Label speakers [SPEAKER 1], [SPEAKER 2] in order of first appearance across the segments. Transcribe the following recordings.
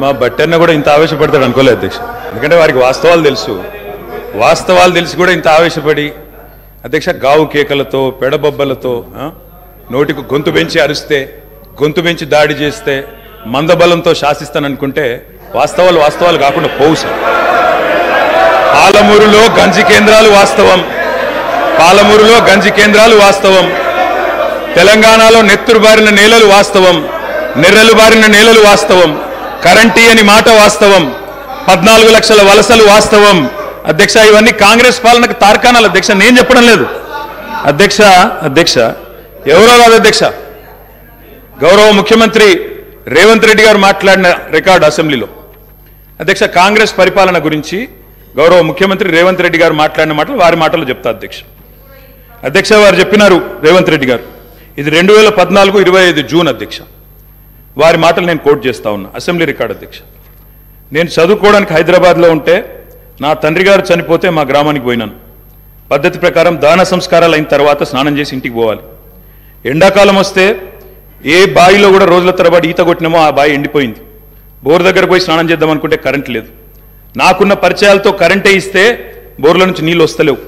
[SPEAKER 1] మా బట్టన్న కూడా ఇంత ఆవేశపడతాడు అనుకోలేదు అధ్యక్ష. ఎందుకంటే వారికి వాస్తవాలు తెలిసి కూడా ఇంత ఆవేశపడి అధ్యక్ష గావు కేకలతో పెడబొబ్బలతో నోటికి గొంతు పెంచి అరిస్తే, గొంతు పెంచి దాడి చేస్తే, మందబలంతో శాసిస్తాననుకుంటే వాస్తవాలు కాకుండా పోవు సార్. పాలమూరులో గంజి కేంద్రాలు వాస్తవం, తెలంగాణలో నెత్తురు బారిన నేలలు వాస్తవం, నెర్రలు బారిన నేలలు వాస్తవం, కరెంటీ అని మాట వాస్తవం, 14 లక్షల వలసలు వాస్తవం. అధ్యక్ష ఇవన్నీ కాంగ్రెస్ పాలనకు తార్కాణాలు అధ్యక్ష, నేను చెప్పడం లేదు అధ్యక్ష. ఎవరో కాదు అధ్యక్ష, గౌరవ ముఖ్యమంత్రి రేవంత్ రెడ్డి గారు మాట్లాడిన రికార్డు అసెంబ్లీలో అధ్యక్ష, కాంగ్రెస్ పరిపాలన గురించి గౌరవ ముఖ్యమంత్రి రేవంత్ రెడ్డి గారు మాట్లాడిన మాటలు వారి మాటలు చెప్తా అధ్యక్ష. వారు చెప్పినారు రేవంత్ రెడ్డి గారు, ఇది 2014 25 జూన్ అధ్యక్ష. వారి మాటలు నేను కోట్ చేస్తా ఉన్నా, అసెంబ్లీ రికార్డు అధ్యక్ష. నేను చదువుకోవడానికి హైదరాబాద్లో ఉంటే నా తండ్రి గారు చనిపోతే మా గ్రామానికి పోయినాను. పద్ధతి ప్రకారం దాన సంస్కారాలు అయిన తర్వాత స్నానం చేసి ఇంటికి పోవాలి. ఎండాకాలం వస్తే ఏ బావిలో కూడా రోజుల తరబడి ఈత కొట్టినామో ఆ బావి ఎండిపోయింది. బోర్ దగ్గర పోయి స్నానం చేద్దాం అనుకుంటే కరెంట్ లేదు. నాకున్న పరిచయాలతో కరెంటే ఇస్తే బోర్ల నుంచి నీళ్ళు వస్తలేవు.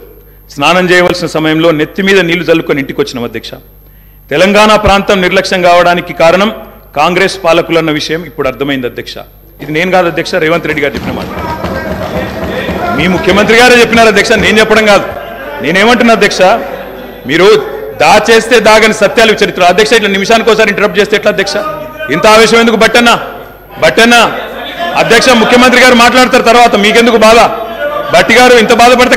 [SPEAKER 1] స్నానం చేయవలసిన సమయంలో నెత్తి మీద నీళ్లు చల్లుకొని ఇంటికి వచ్చినాం అధ్యక్ష. తెలంగాణ ప్రాంతం నిర్లక్ష్యం కావడానికి కారణం కాంగ్రెస్ పాలకులన్న విషయం ఇప్పుడు అర్థమైంది అధ్యక్ష. ఇది నేను కాదు అధ్యక్ష, రేవంత్ రెడ్డి గారు చెప్పిన మాట. మీ ముఖ్యమంత్రి గారే చెప్పినారు అధ్యక్ష, నేను చెప్పడం కాదు. నేనేమంటున్నా అధ్యక్ష, మీరు దాచేస్తే దాగని సత్యాలు చరిత్ర అధ్యక్ష. ఇట్లా నిమిషానికి ఒకసారి ఇంటరప్ట్ చేస్తే ఎట్లా అధ్యక్ష? ఇంత ఆవేశం ఎందుకు? బట్టన్నా అధ్యక్ష, ముఖ్యమంత్రి గారు మాట్లాడతారు తర్వాత, మీకెందుకు బాధ? బట్టి గారు ఇంత బాధపడితే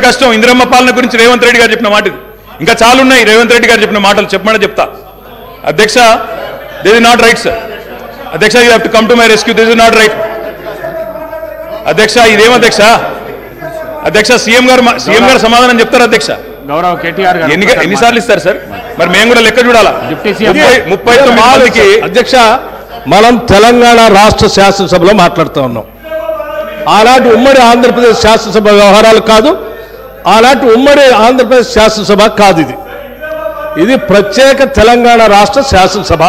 [SPEAKER 1] కష్టం. ఇందిరమ్మ పాలన గురించి రేవంత్ రెడ్డి గారు చెప్పిన మాట ఇది. ఇంకా చాలా ఉన్నాయి రేవంత్ రెడ్డి గారు చెప్పిన మాటలు, చెప్పమని చెప్తా అధ్యక్ష. This is not right sir అధ్యక్ష, you have to come to my rescue. This is not right అధ్యక్ష. ఇదేం అధ్యక్ష? సీఎం గారు సమాధానం చెప్తారు అధ్యక్ష.
[SPEAKER 2] గౌరవ కేటీఆర్ గారు
[SPEAKER 1] ఎన్నిసార్లు ఇస్తారు సార్? మరి మేము కూడా లెక్క చూడాలా? 39 మందికి
[SPEAKER 3] అధ్యక్ష, మనం తెలంగాణ రాష్ట్ర శాసనసభలో మాట్లాడుతూ ఉన్నాం. ఆనాటి ఉమ్మడి ఆంధ్రప్రదేశ్ శాసనసభ వ్యవహారాలు కాదు, ఆనాటి ఉమ్మడి ఆంధ్రప్రదేశ్ శాసనసభ కాదు. ఇది ప్రత్యేక తెలంగాణ రాష్ట్ర శాసనసభ.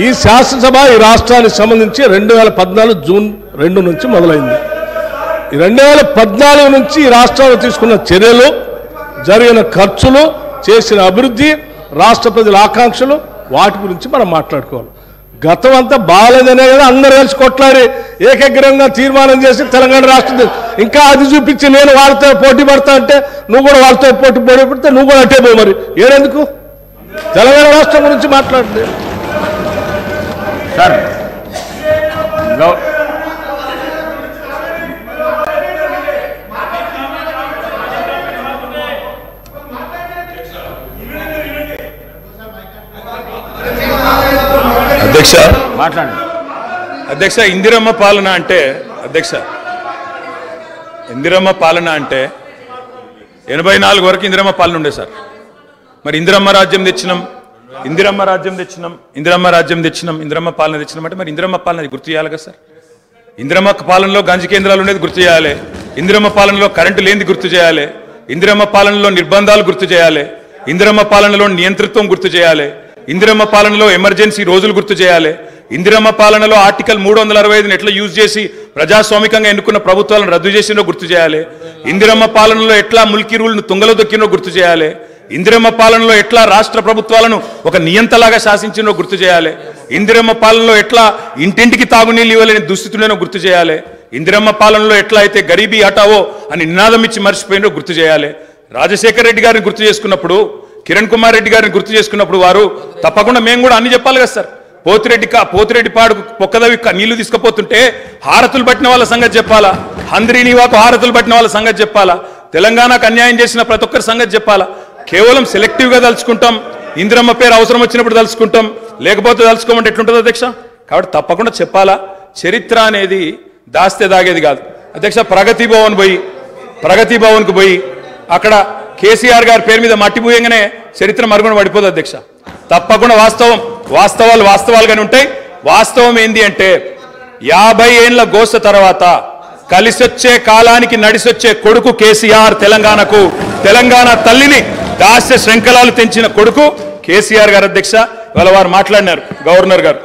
[SPEAKER 3] ఈ శాసనసభ ఈ రాష్ట్రానికి సంబంధించి 2014 జూన్ 2 నుంచి మొదలైంది. 2014 నుంచి ఈ రాష్ట్రంలో తీసుకున్న చర్యలు, జరిగిన ఖర్చులు, చేసిన అభివృద్ధి, రాష్ట్ర ప్రజల ఆకాంక్షలు, వాటి గురించి మనం మాట్లాడుకోవాలి. గతం అంతా బాగాలేదనే కదా అందరూ కలిసి కొట్లాడి ఏకగ్రంగా తీర్మానం చేసి తెలంగాణ రాష్ట్రం ఇంకా అది చూపించి నేను వాళ్ళతో పోటీ పడతా అంటే నువ్వు కూడా వాళ్ళతో పోటీ పడితే నువ్వు కూడా అట్టే పోయి మరి ఏడెందుకు తెలంగాణ రాష్ట్రం గురించి మాట్లాడుతుంది
[SPEAKER 2] సార్?
[SPEAKER 1] అధ్యక్ష, ఇందిరమ్మ పాలన అంటే 84 వరకు ఇందిరమ్మ పాలన ఉండే సార్. మరి ఇందిరమ్మ రాజ్యం తెచ్చినాం ఇందిరమ్మ పాలన తెచ్చినాం అంటే మరి ఇందిరమ్మ పాలన గుర్తు చేయాలి కదా సార్. ఇందిరమ్మ పాలనలో గంజి కేంద్రాలు ఉండేది గుర్తు చేయాలి, ఇందిరమ్మ పాలనలో కరెంటు లేనిది గుర్తు చేయాలి, ఇందిరమ్మ పాలనలో నిర్బంధాలు గుర్తు చేయాలి, ఇందిరమ్మ పాలనలో నియంతృత్వం గుర్తు చేయాలి, ఇందిరమ్మ పాలనలో ఎమర్జెన్సీ రోజులు గుర్తు చేయాలి, ఇందిరమ్మ పాలనలో ఆర్టికల్ 365 ఎట్లా యూజ్ చేసి ప్రజాస్వామికంగా ఎన్నుకున్న ప్రభుత్వాలను రద్దు చేసినో గుర్తు చేయాలి, ఇందిరమ్మ పాలనలో ఎట్లా ముల్కీ రూల్ను తుంగలో దొక్కినో గుర్తు చేయాలి, ఇందిరమ్మ పాలనలో ఎట్లా రాష్ట్ర ప్రభుత్వాలను ఒక నియంతలాగా శాసించినో గుర్తు చేయాలి, ఇందిరమ్మ పాలనలో ఎట్లా ఇంటింటికి తాగునీళ్ళు ఇవ్వలేని దుస్థితులను గుర్తు చేయాలి, ఇందిరమ్మ పాలనలో ఎట్లా అయితే గరీబీ హటావో అని నినాదం ఇచ్చి మర్చిపోయినో గుర్తు చేయాలి. రాజశేఖర్ రెడ్డి గారిని గుర్తు చేసుకున్నప్పుడు, కిరణ్ కుమార్ రెడ్డి గారిని గుర్తు చేసుకున్నప్పుడు వారు తప్పకుండా మేము కూడా అన్ని చెప్పాలి కదా సార్. పోతిరెడ్డి పాడుకు పొక్కదవి నీళ్లు తీసుకుపోతుంటే హారతులు పట్టిన వాళ్ళ సంగతి చెప్పాలా, హంద్రీనీవాకు హారతులు పట్టిన వాళ్ళ సంగతి చెప్పాలా, తెలంగాణకు అన్యాయం చేసిన ప్రతి ఒక్కరి సంగతి చెప్పాలా. కేవలం సెలెక్టివ్గా తలుచుకుంటాం, ఇందిరమ్మ పేరు అవసరం వచ్చినప్పుడు తలుచుకుంటాం, లేకపోతే తలుచుకోమంటే ఎట్లుంటుంది అధ్యక్ష? కాబట్టి తప్పకుండా చెప్పాలా. చరిత్ర అనేది దాస్తే దాగేది కాదు అధ్యక్ష. ప్రగతి భవన్కు పోయి అక్కడ కేసీఆర్ గారి పేరు మీద మట్టి పూయంగానే చరిత్ర మరుగున పడిపోదు అధ్యక్ష. తప్పకుండా వాస్తవాలుగానే ఉంటాయి. వాస్తవం ఏంది అంటే 50 ఏళ్ల గోస తర్వాత కలిసొచ్చే కాలానికి నడిసొచ్చే కొడుకు కేసీఆర్. తెలంగాణ తల్లిని దాస్య శృంఖలాలు తెంచిన కొడుకు కేసీఆర్ గారు అధ్యక్ష. ఇవాళ వారు మాట్లాడినారు గవర్నర్ గారు.